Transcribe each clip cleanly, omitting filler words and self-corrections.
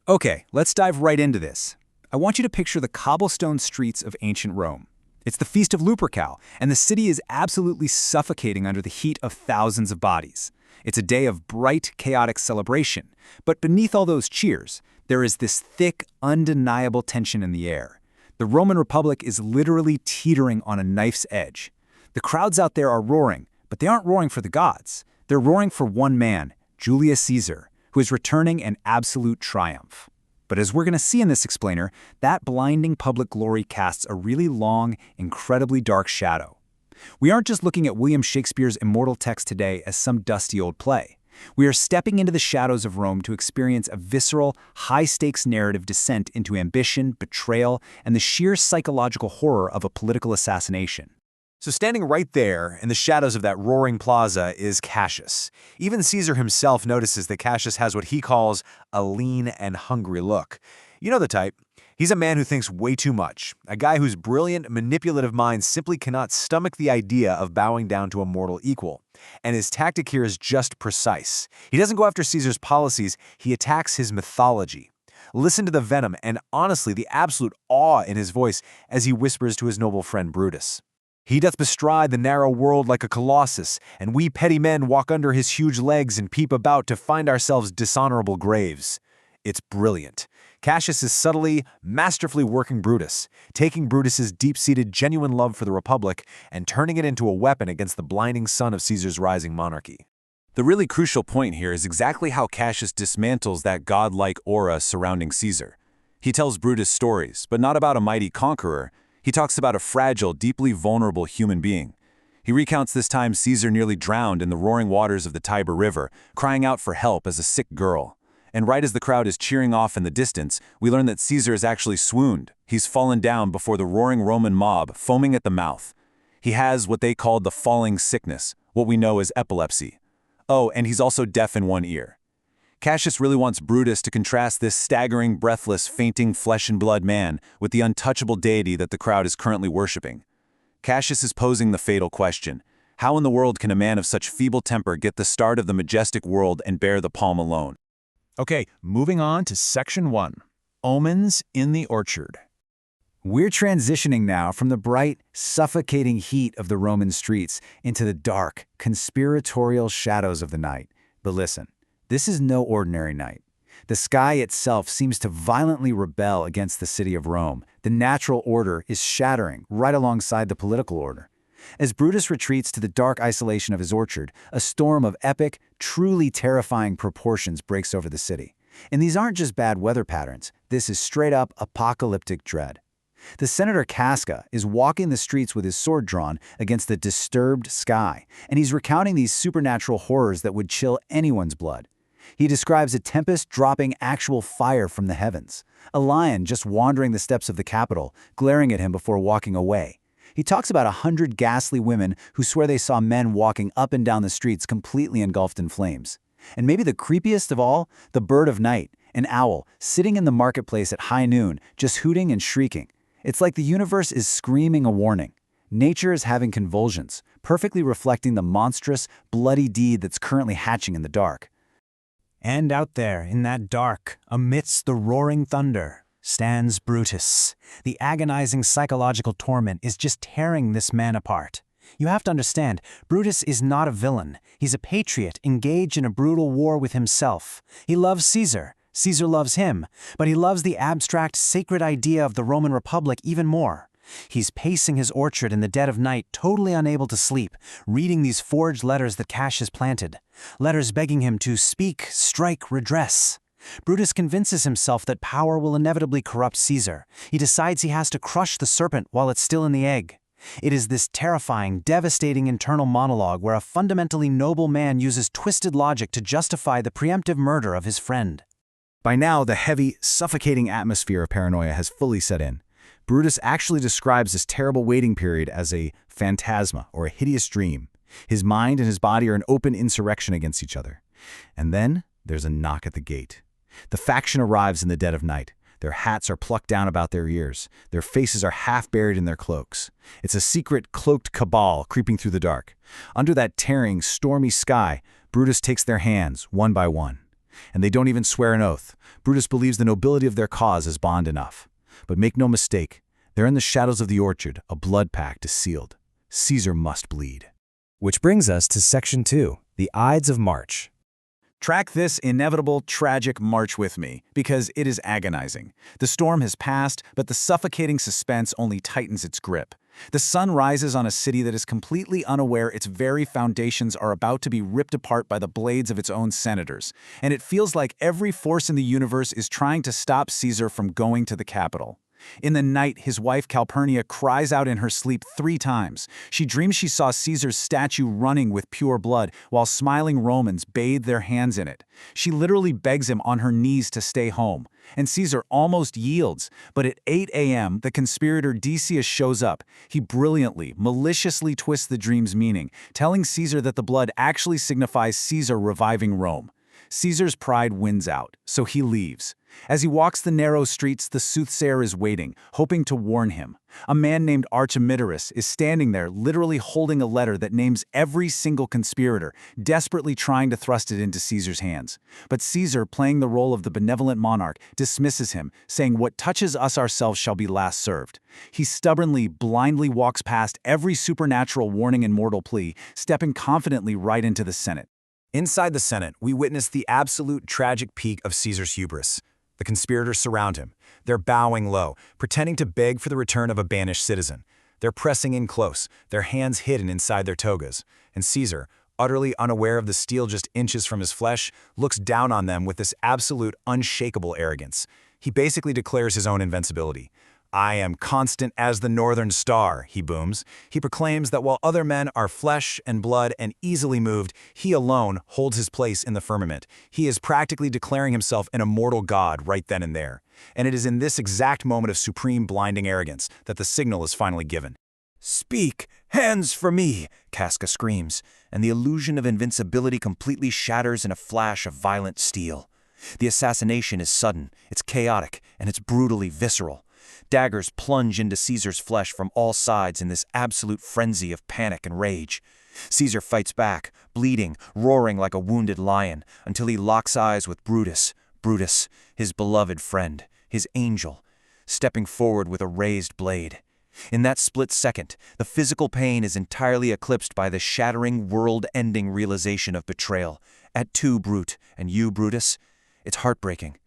Okay, let's dive right into this. I want you to picture the cobblestone streets of ancient Rome. It's the Feast of Lupercal, and the city is absolutely suffocating under the heat of thousands of bodies. It's a day of bright, chaotic celebration, but beneath all those cheers, there is this thick, undeniable tension in the air. The Roman Republic is literally teetering on a knife's edge. The crowds out there are roaring, but they aren't roaring for the gods. They're roaring for one man, Julius Caesar, who is returning in absolute triumph. But as we're going to see in this explainer, that blinding public glory casts a really long, incredibly dark shadow. We aren't just looking at William Shakespeare's immortal text today as some dusty old play. We are stepping into the shadows of Rome to experience a visceral, high-stakes narrative descent into ambition, betrayal, and the sheer psychological horror of a political assassination. So standing right there in the shadows of that roaring plaza is Cassius. Even Caesar himself notices that Cassius has what he calls a lean and hungry look. You know the type. He's a man who thinks way too much, a guy whose brilliant, manipulative mind simply cannot stomach the idea of bowing down to a mortal equal. And his tactic here is just precise. He doesn't go after Caesar's policies, he attacks his mythology. Listen to the venom and, honestly, the absolute awe in his voice as he whispers to his noble friend Brutus. He doth bestride the narrow world like a colossus, and we petty men walk under his huge legs and peep about to find ourselves dishonorable graves. It's brilliant. Cassius is subtly, masterfully working Brutus, taking Brutus's deep-seated genuine love for the Republic and turning it into a weapon against the blinding sun of Caesar's rising monarchy. The really crucial point here is exactly how Cassius dismantles that godlike aura surrounding Caesar. He tells Brutus stories, but not about a mighty conqueror. He talks about a fragile, deeply vulnerable human being. He recounts this time Caesar nearly drowned in the roaring waters of the Tiber River, crying out for help as a sick girl. And right as the crowd is cheering off in the distance, we learn that Caesar has actually swooned. He's fallen down before the roaring Roman mob, foaming at the mouth. He has what they called the falling sickness, what we know as epilepsy. Oh, and he's also deaf in one ear. Cassius really wants Brutus to contrast this staggering, breathless, fainting flesh-and-blood man with the untouchable deity that the crowd is currently worshipping. Cassius is posing the fatal question: how in the world can a man of such feeble temper get the start of the majestic world and bear the palm alone? Okay, moving on to Section 1, Omens in the Orchard. We're transitioning now from the bright, suffocating heat of the Roman streets into the dark, conspiratorial shadows of the night. But listen, this is no ordinary night. The sky itself seems to violently rebel against the city of Rome. The natural order is shattering right alongside the political order. As Brutus retreats to the dark isolation of his orchard, a storm of epic, truly terrifying proportions breaks over the city. And these aren't just bad weather patterns. This is straight-up apocalyptic dread. The Senator Casca is walking the streets with his sword drawn against the disturbed sky, and he's recounting these supernatural horrors that would chill anyone's blood. He describes a tempest dropping actual fire from the heavens, a lion just wandering the steps of the Capitol, glaring at him before walking away. He talks about 100 ghastly women who swear they saw men walking up and down the streets completely engulfed in flames. And maybe the creepiest of all, the bird of night, an owl, sitting in the marketplace at high noon, just hooting and shrieking. It's like the universe is screaming a warning. Nature is having convulsions, perfectly reflecting the monstrous, bloody deed that's currently hatching in the dark. And out there, in that dark, amidst the roaring thunder, stands Brutus. The agonizing psychological torment is just tearing this man apart. You have to understand, Brutus is not a villain. He's a patriot engaged in a brutal war with himself. He loves Caesar. Caesar loves him. But he loves the abstract, sacred idea of the Roman Republic even more. He's pacing his orchard in the dead of night, totally unable to sleep, reading these forged letters that Cassius planted. Letters begging him to speak, strike, redress. Brutus convinces himself that power will inevitably corrupt Caesar. He decides he has to crush the serpent while it's still in the egg. It is this terrifying, devastating internal monologue where a fundamentally noble man uses twisted logic to justify the preemptive murder of his friend. By now, the heavy, suffocating atmosphere of paranoia has fully set in. Brutus actually describes this terrible waiting period as a phantasma, or a hideous dream. His mind and his body are in open insurrection against each other. And then there's a knock at the gate. The faction arrives in the dead of night. Their hats are plucked down about their ears. Their faces are half buried in their cloaks. It's a secret, cloaked cabal creeping through the dark. Under that tearing, stormy sky, Brutus takes their hands, one by one. And they don't even swear an oath. Brutus believes the nobility of their cause is bond enough. But make no mistake, there in the shadows of the orchard, a blood pact is sealed. Caesar must bleed. Which brings us to Section 2, the Ides of March. Track this inevitable, tragic march with me, because it is agonizing. The storm has passed, but the suffocating suspense only tightens its grip. The sun rises on a city that is completely unaware its very foundations are about to be ripped apart by the blades of its own senators, and it feels like every force in the universe is trying to stop Caesar from going to the capital. In the night, his wife Calpurnia cries out in her sleep 3 times. She dreams she saw Caesar's statue running with pure blood, while smiling Romans bathe their hands in it. She literally begs him on her knees to stay home. And Caesar almost yields, but at 8 a.m., the conspirator Decius shows up. He brilliantly, maliciously twists the dream's meaning, telling Caesar that the blood actually signifies Caesar reviving Rome. Caesar's pride wins out, so he leaves. As he walks the narrow streets, the soothsayer is waiting, hoping to warn him. A man named Archimedorus is standing there, literally holding a letter that names every single conspirator, desperately trying to thrust it into Caesar's hands. But Caesar, playing the role of the benevolent monarch, dismisses him, saying, "What touches us ourselves shall be last served." He stubbornly, blindly walks past every supernatural warning and mortal plea, stepping confidently right into the Senate. Inside the Senate, we witness the absolute tragic peak of Caesar's hubris. The conspirators surround him. They're bowing low, pretending to beg for the return of a banished citizen. They're pressing in close, their hands hidden inside their togas. And Caesar, utterly unaware of the steel just inches from his flesh, looks down on them with this absolute, unshakable arrogance. He basically declares his own invincibility. "I am constant as the northern star," he booms. He proclaims that while other men are flesh and blood and easily moved, he alone holds his place in the firmament. He is practically declaring himself an immortal god right then and there. And it is in this exact moment of supreme blinding arrogance that the signal is finally given. "Speak! Hands for me!" Casca screams, and the illusion of invincibility completely shatters in a flash of violent steel. The assassination is sudden, it's chaotic, and it's brutally visceral. Daggers plunge into Caesar's flesh from all sides in this absolute frenzy of panic and rage. Caesar fights back, bleeding, roaring like a wounded lion, until he locks eyes with Brutus, his beloved friend, his angel, stepping forward with a raised blade. In that split second, the physical pain is entirely eclipsed by the shattering, world-ending realization of betrayal. At two, Brute, and you, Brutus, it's heartbreaking.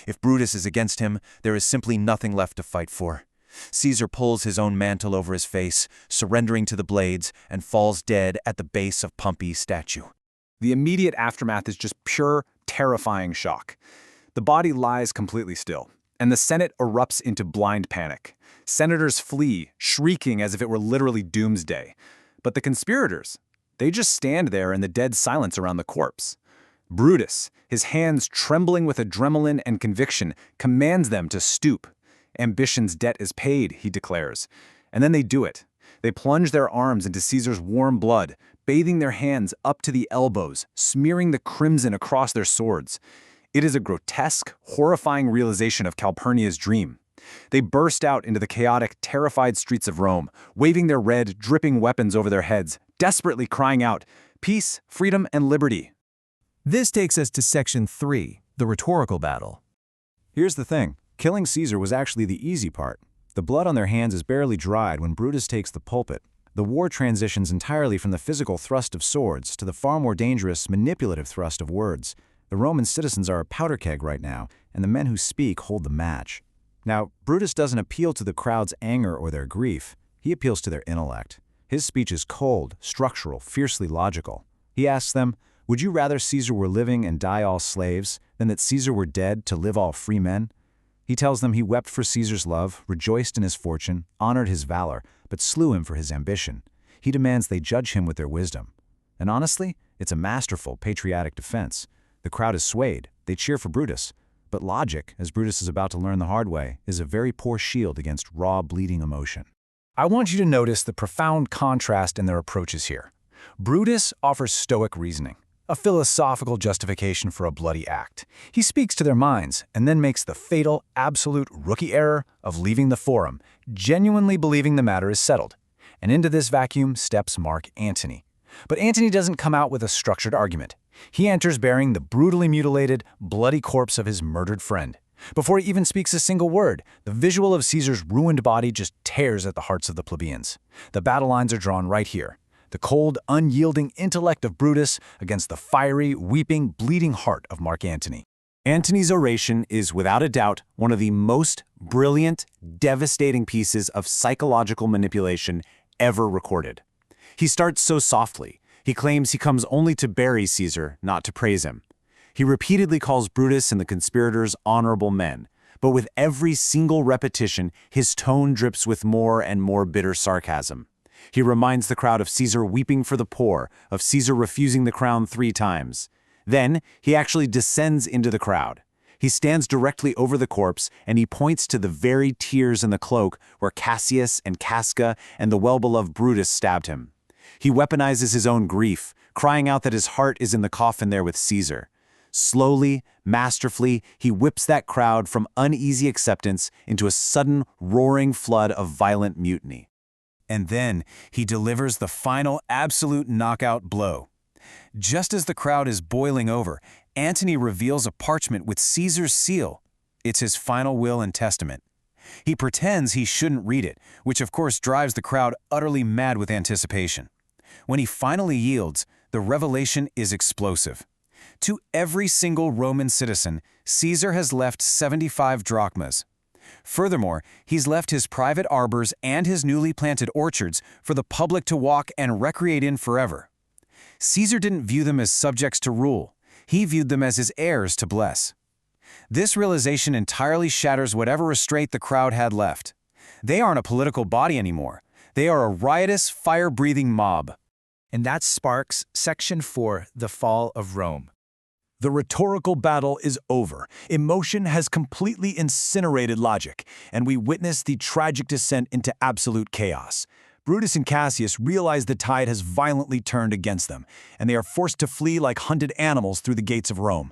If Brutus is against him, there is simply nothing left to fight for. Caesar pulls his own mantle over his face, surrendering to the blades, and falls dead at the base of Pompey's statue. The immediate aftermath is just pure, terrifying shock. The body lies completely still, and the Senate erupts into blind panic. Senators flee, shrieking as if it were literally doomsday. But the conspirators, they just stand there in the dead silence around the corpse. Brutus, his hands trembling with adrenaline and conviction, commands them to stoop. "Ambition's debt is paid," he declares. And then they do it. They plunge their arms into Caesar's warm blood, bathing their hands up to the elbows, smearing the crimson across their swords. It is a grotesque, horrifying realization of Calpurnia's dream. They burst out into the chaotic, terrified streets of Rome, waving their red, dripping weapons over their heads, desperately crying out, "Peace, freedom, and liberty." This takes us to Section 3, the rhetorical battle. Here's the thing. Killing Caesar was actually the easy part. The blood on their hands is barely dried when Brutus takes the pulpit. The war transitions entirely from the physical thrust of swords to the far more dangerous, manipulative thrust of words. The Roman citizens are a powder keg right now, and the men who speak hold the match. Now, Brutus doesn't appeal to the crowd's anger or their grief. He appeals to their intellect. His speech is cold, structural, fiercely logical. He asks them, "Would you rather Caesar were living and die all slaves, than that Caesar were dead to live all free men?" He tells them he wept for Caesar's love, rejoiced in his fortune, honored his valor, but slew him for his ambition. He demands they judge him with their wisdom. And honestly, it's a masterful, patriotic defense. The crowd is swayed. They cheer for Brutus. But logic, as Brutus is about to learn the hard way, is a very poor shield against raw, bleeding emotion. I want you to notice the profound contrast in their approaches here. Brutus offers stoic reasoning, a philosophical justification for a bloody act. He speaks to their minds and then makes the fatal, absolute rookie error of leaving the forum, genuinely believing the matter is settled. And into this vacuum steps Mark Antony. But Antony doesn't come out with a structured argument. He enters bearing the brutally mutilated, bloody corpse of his murdered friend. Before he even speaks a single word, the visual of Caesar's ruined body just tears at the hearts of the plebeians. The battle lines are drawn right here. The cold, unyielding intellect of Brutus against the fiery, weeping, bleeding heart of Mark Antony. Antony's oration is without a doubt one of the most brilliant, devastating pieces of psychological manipulation ever recorded. He starts so softly. He claims he comes only to bury Caesar, not to praise him. He repeatedly calls Brutus and the conspirators honorable men, but with every single repetition, his tone drips with more and more bitter sarcasm. He reminds the crowd of Caesar weeping for the poor, of Caesar refusing the crown 3 times. Then, he actually descends into the crowd. He stands directly over the corpse, and he points to the very tears in the cloak where Cassius and Casca and the well-beloved Brutus stabbed him. He weaponizes his own grief, crying out that his heart is in the coffin there with Caesar. Slowly, masterfully, he whips that crowd from uneasy acceptance into a sudden, roaring flood of violent mutiny. And then he delivers the final absolute knockout blow. Just as the crowd is boiling over, Antony reveals a parchment with Caesar's seal. It's his final will and testament. He pretends he shouldn't read it, which of course drives the crowd utterly mad with anticipation. When he finally yields, the revelation is explosive. To every single Roman citizen, Caesar has left 75 drachmas. Furthermore, he's left his private arbors and his newly planted orchards for the public to walk and recreate in forever. Caesar didn't view them as subjects to rule. He viewed them as his heirs to bless. This realization entirely shatters whatever restraint the crowd had left. They aren't a political body anymore. They are a riotous, fire-breathing mob. And that sparks Section 4, the fall of Rome. The rhetorical battle is over. Emotion has completely incinerated logic, and we witness the tragic descent into absolute chaos. Brutus and Cassius realize the tide has violently turned against them, and they are forced to flee like hunted animals through the gates of Rome.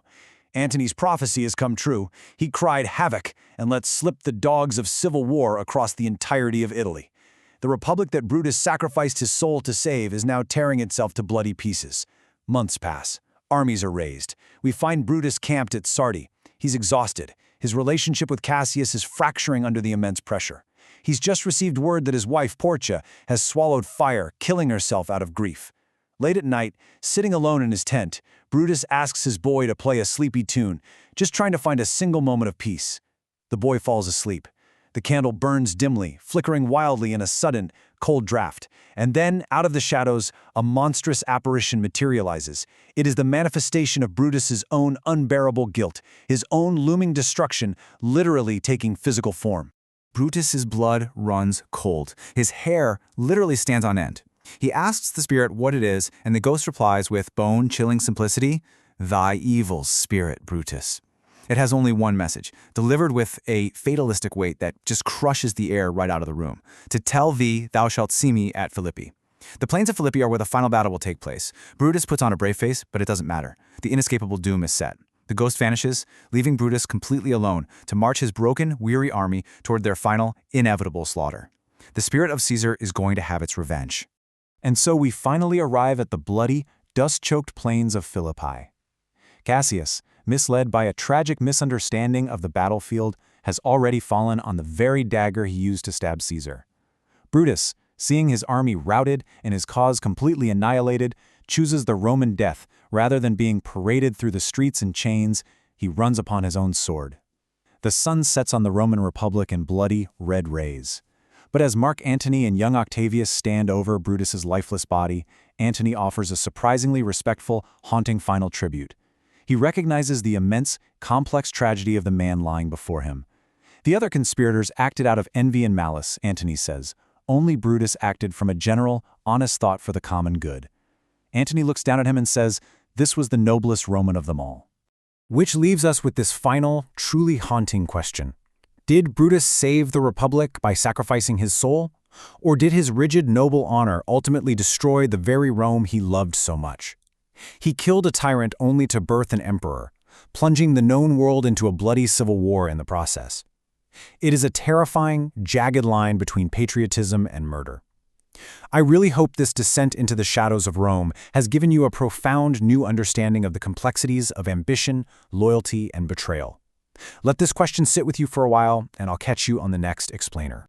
Antony's prophecy has come true. He cried havoc and let slip the dogs of civil war across the entirety of Italy. The republic that Brutus sacrificed his soul to save is now tearing itself to bloody pieces. Months pass. Armies are raised. We find Brutus camped at Sardi. He's exhausted. His relationship with Cassius is fracturing under the immense pressure. He's just received word that his wife, Portia, has swallowed fire, killing herself out of grief. Late at night, sitting alone in his tent, Brutus asks his boy to play a sleepy tune, just trying to find a single moment of peace. The boy falls asleep. The candle burns dimly, flickering wildly in a sudden, cold draft. And then, out of the shadows, a monstrous apparition materializes. It is the manifestation of Brutus's own unbearable guilt, his own looming destruction, literally taking physical form. Brutus's blood runs cold. His hair literally stands on end. He asks the spirit what it is, and the ghost replies with bone-chilling simplicity, "Thy evil spirit, Brutus." It has only one message, delivered with a fatalistic weight that just crushes the air right out of the room. To tell thee, thou shalt see me at Philippi. The plains of Philippi are where the final battle will take place. Brutus puts on a brave face, but it doesn't matter. The inescapable doom is set. The ghost vanishes, leaving Brutus completely alone to march his broken, weary army toward their final, inevitable slaughter. The spirit of Caesar is going to have its revenge. And so we finally arrive at the bloody, dust-choked plains of Philippi. Cassius, misled by a tragic misunderstanding of the battlefield, has already fallen on the very dagger he used to stab Caesar. Brutus, seeing his army routed and his cause completely annihilated, chooses the Roman death rather than being paraded through the streets in chains. He runs upon his own sword. The sun sets on the Roman Republic in bloody, red rays. But as Mark Antony and young Octavius stand over Brutus's lifeless body, Antony offers a surprisingly respectful, haunting final tribute. He recognizes the immense, complex tragedy of the man lying before him. The other conspirators acted out of envy and malice, Antony says. Only Brutus acted from a general, honest thought for the common good. Antony looks down at him and says, this was the noblest Roman of them all. Which leaves us with this final, truly haunting question. Did Brutus save the Republic by sacrificing his soul? Or did his rigid, noble honor ultimately destroy the very Rome he loved so much? He killed a tyrant only to birth an emperor, plunging the known world into a bloody civil war in the process. It is a terrifying, jagged line between patriotism and murder. I really hope this descent into the shadows of Rome has given you a profound new understanding of the complexities of ambition, loyalty, and betrayal. Let this question sit with you for a while, and I'll catch you on the next explainer.